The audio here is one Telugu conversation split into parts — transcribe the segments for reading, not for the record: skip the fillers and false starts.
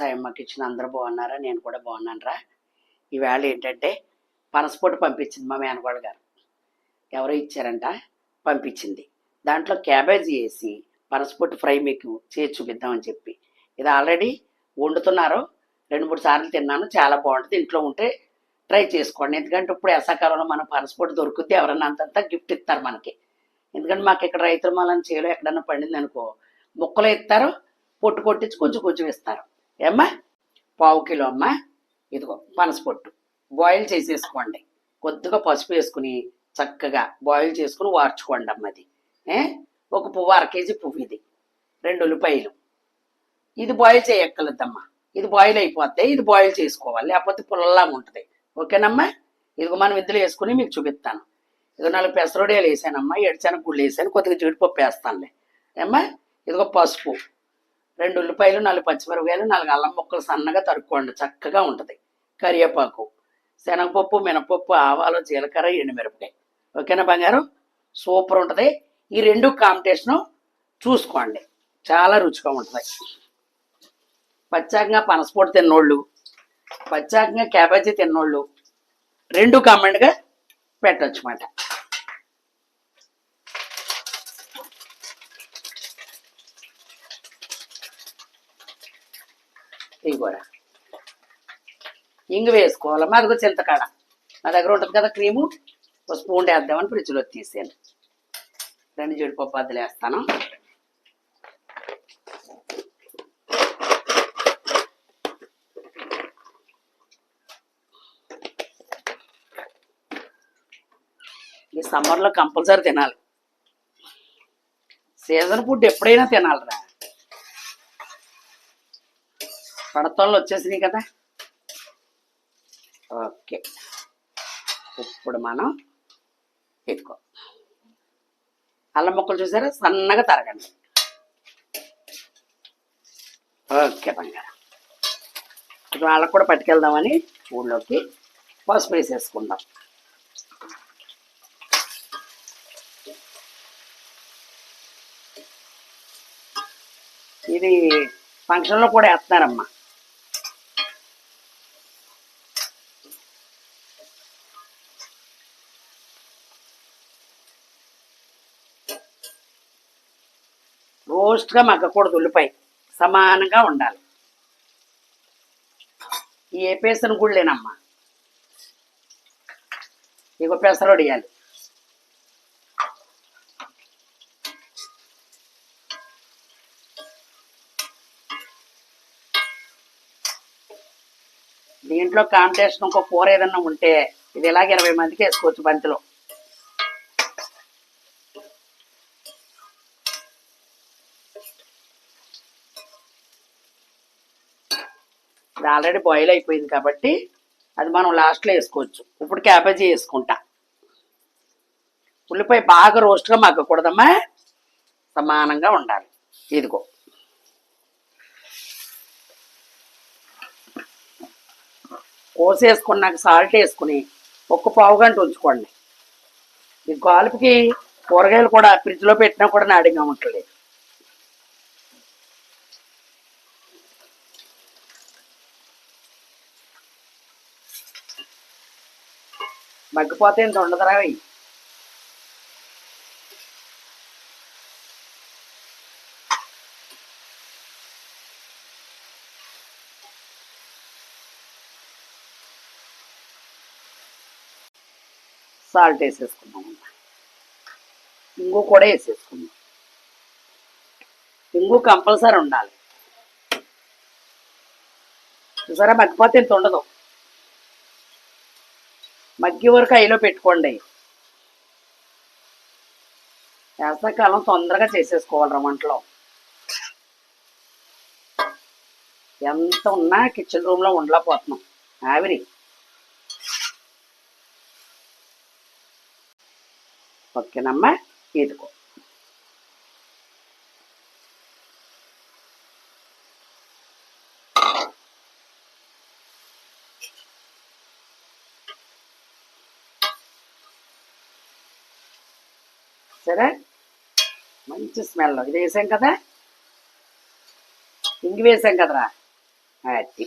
సాయమ్మకి ఇచ్చిన అందరూ బాగున్నారా? నేను కూడా బాగున్నానురా. ఈవేళ ఏంటంటే పనసపొట్టు పంపించింది మా మేనగోళ్ళ గారు. ఎవరో ఇచ్చారంట, పంపించింది. దాంట్లో క్యాబేజీ వేసి పనసపొట్టు ఫ్రై మీకు చేసి చూపిద్దామని చెప్పి. ఇది ఆల్రెడీ వండుతున్నారు, 2-3 సార్లు తిన్నాను, చాలా బాగుంటుంది. ఇంట్లో ఉంటే ట్రై చేసుకోండి. ఎందుకంటే ఇప్పుడు వేసవకాలంలో మనం పనసపొట్టు దొరుకుద్ది, ఎవరన్నా అంతంతా గిఫ్ట్ ఇస్తారు మనకి. ఎందుకంటే మాకు ఇక్కడ రైతుల మాలని చేలో ఎక్కడన్నా పండింది అనుకో, ముక్కలు ఇస్తారు, పొట్టు కొట్టించి కొంచెం కొంచెం ఇస్తారు. ఏమ్మా, 1/4 కిలో అమ్మ. ఇదిగో పనసపొట్టు బాయిల్ చేసేసుకోండి. కొద్దిగా పసుపు వేసుకుని చక్కగా బాయిల్ చేసుకుని వార్చుకోండి అమ్మ. అది ఒక పువ్వు, 1/2 కేజీ పువ్వు. ఇది 2 ఉల్లిపాయలు. ఇది బాయిల్ చేయక్కర్లేదమ్మా, ఇది బాయిల్ అయిపోద్ది. ఇది బాయిల్ చేసుకోవాలి, లేకపోతే పుల్లలాగా ఉంటుంది. ఓకేనమ్మా. ఇదిగో మనం ఇందులో వేసుకుని మీకు చూపిస్తాను. ఇదిగో 4 పెసరొడియాలు వేసానమ్మా, 7 శనగగుళ్ళు వేసాను, కొద్దిగా జీడిపప్పు వేస్తానులే. ఏమ్మా, ఇదిగో పసుపు, 2 ఉల్లిపాయలు, 4 పచ్చిమిరపకాయలు, 4 అల్లం ముక్కలు సన్నగా తరుక్కోండి, చక్కగా ఉంటుంది. కరివేపాకు, శనగపప్పు, మినపప్పు, ఆవాలు, జీలకర్ర, ఎండుమిరపకాయ. ఓకేనా బంగారం? సూపర్ ఉంటుంది. ఈ 2 కాంబినేషను చూసుకోండి, చాలా రుచిగా ఉంటుంది. పచ్చాకంగా పనసపొట్టు తిన్నోళ్ళు, పచ్చాకంగా క్యాబేజీ తిన్నోళ్ళు 2 కామెంట్గా పెట్టచ్చు మాట. ఇగోరా, ఇంగు వేసుకోవాలమ్మా. అదిగో చింతకాడ నా దగ్గర ఉంటుంది కదా క్రీము, ఒక స్పూన్ వేద్దామని ఫ్రిడ్జ్లో తీసాను. 2 జీడిపప్పు అద్దలు వేస్తాను. ఈ సమ్మర్లో కంపల్సరీ తినాలి. సీజన్ ఫుడ్ ఎప్పుడైనా తినాలిరా. పడతల్లో వచ్చేసినాయి కదా. ఓకే, ఇప్పుడు మనం ఎత్తుకో. అల్లం ముక్కలు చూసారా, సన్నగా తరగండి. ఓకే బంగారం, ఇప్పుడు వాళ్ళకు కూడా పట్టుకెళ్దామని ఊళ్ళోకి పసుపు వేసేసుకుందాం. ఇది ఫంక్షన్లో కూడా వేస్తున్నారమ్మా. రోస్ట్గా మగ్గకూడదు, ఉల్లిపాయ సమానంగా ఉండాలి. ఏ పెసర గుళ్ళేనమ్మా. ఇగో పెసరొడియాలు, దీంట్లో కాంపిటీషన్ ఇంకో కూర ఏదన్నా ఉంటే ఇది ఇలాగ 20 మందికి వేసుకోవచ్చు బంతిలో. ఇది ఆల్రెడీ బాయిల్ అయిపోయింది కాబట్టి అది మనం లాస్ట్లో వేసుకోవచ్చు. ఇప్పుడు క్యాబేజీ వేసుకుంటా. ఉల్లిపాయ బాగా రోస్ట్గా మగ్గకూడదమ్మా, సమానంగా ఉండాలి. ఇదిగో కోసేసుకున్నాక సాల్ట్ వేసుకుని ఒక 1/4 గంట ఉంచుకోండి. ఈ గాలుపుకి కూరగాయలు కూడా ఫ్రిడ్జ్లో పెట్టినా కూడా నాడిగా ఉంటుంది. మగ్గిపోతే ఇంత ఉండదురా. సాల్ట్ వేసేసుకున్నాం, ఇంగు కూడా వేసేసుకున్నాం. ఇంగు కంపల్సరీ ఉండాలి. చూసారా, మగ్గిపోతే ఇంత ఉండదు. మగ్గి వరకు ఐలో పెట్టుకోండి. వేసవకాలం తొందరగా చేసేసుకోవాలి వంటలో. ఎంత ఉన్నా కిచెన్ రూమ్లో ఉండలేకపోతున్నాం, ఆవిరి. ఓకేనమ్మా, ఇదిగో సరే, మంచి స్మెల్. ఇది వేసాం కదా, ఇంగి వేసాం కదరా, అది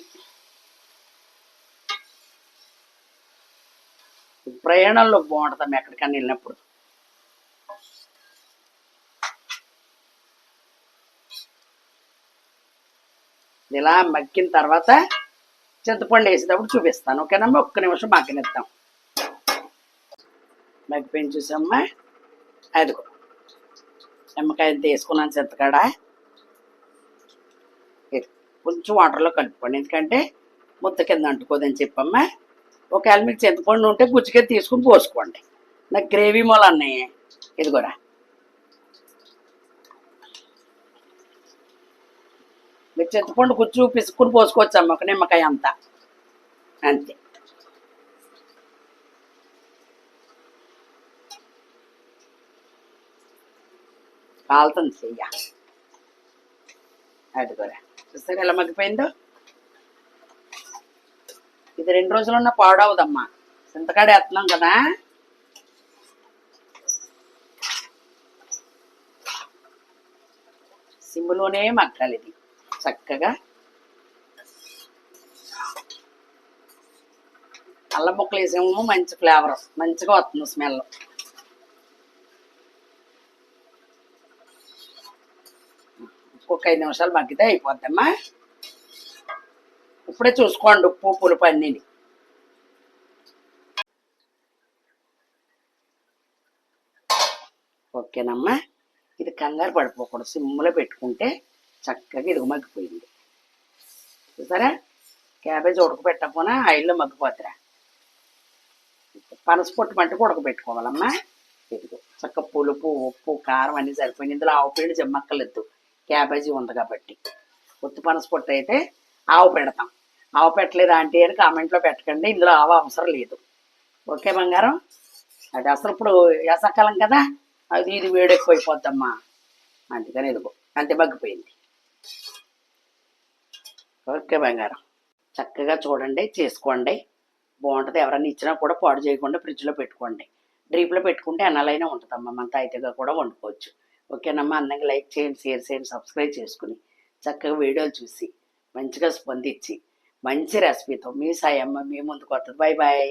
ప్రయాణంలో బాగుంటుందమ్మా ఎక్కడికన్నా వెళ్ళినప్పుడు. ఇలా మగ్గిన తర్వాత చింతపండు వేసేటప్పుడు చూపిస్తాను. ఓకేనమ్మా, ఒక్క నిమిషం మగ్గనిద్దాం. మగ్గిపోయింది చూసమ్మా. అదిగో నిమ్మకాయ తీసుకున్నాను చింతకాడ. కొంచెం వాటర్లో కలుపుకోండి, ఎందుకంటే ముద్ద కింద అంటుకోదని చెప్పమ్మా. ఒకవేళ మీకు చింతపండు ఉంటే గుజ్జుకే తీసుకుని పోసుకోండి. నాకు గ్రేవీ మూల అన్నాయి. ఇదిగోరా, మీరు చింతపండు గుజ్జు పిసుకుని పోసుకోవచ్చమ్మా, ఒక నిమ్మకాయ అంతా, అంతే. కాలుతుంది చెయ్య. అదిగోరా, చూస్తారు ఎలా మగ్గిపోయిందో. ఇది 2 రోజులున్నా పాడవదమ్మా, చింతకాడ వేస్తున్నాం కదా. సిమ్లోనే మగ్గాలి ఇది చక్కగా. అల్లం ముక్కలు వేసేమో మంచి ఫ్లేవర్, మంచిగా వస్తుంది స్మెల్. ఇంకొక 5 నిమిషాలు మగ్గితే అయిపోద్దమ్మా. ఇప్పుడే చూసుకోండి ఉప్పు పులుపు అన్నీ. ఓకేనమ్మా, ఇది కంగారు పడిపోకూడదు, సిమ్లో పెట్టుకుంటే చక్కగా ఇది మగ్గిపోయింది. చూసారా, క్యాబేజ్ ఉడకబెట్టకపోయినా ఆయిల్లో మగ్గిపోతురా. పనసపొట్టు మంటే ఉడకబెట్టుకోవాలమ్మా. ఇదిగో చక్క పులుపు ఉప్పు కారం అన్నీ సరిపోయింది. ఇందులో ఆవు పిండి జమ్మక్కలేదు, క్యాబేజీ ఉంది కాబట్టి. ఉత్తి పనసపొట్టు అయితే ఆవు పెడతాం. ఆవు పెట్టలేదు ఆంటీ అని కామెంట్లో పెట్టకండి, ఇందులో ఆవు అవసరం లేదు. ఓకే బంగారం, అది అసలు ఇప్పుడు వేసవకాలం కదా, అది ఇది వేడి ఎక్కువ అయిపోద్దమ్మా, అందుకని ఇదిగో అంతే మగ్గిపోయింది. ఓకే బంగారం, చక్కగా చూడండి, చేసుకోండి, బాగుంటుంది. ఎవరైనా ఇచ్చినా కూడా పాడు చేయకుండా ఫ్రిడ్జ్లో పెట్టుకోండి. డ్రీప్లో పెట్టుకుంటే అన్నాలైనా ఉంటుందమ్మా, మన తాయితీగా కూడా వండుకోవచ్చు. ఓకేనమ్మా, అందంగా లైక్ చేయండి, షేర్ చేయండి, సబ్స్క్రైబ్ చేసుకుని చక్కగా వీడియోలు చూసి మంచిగా స్పందించి మంచి రెసిపీతో మీ సాయమ్మ మీ ముందుకు వస్తుంది. Bye bye.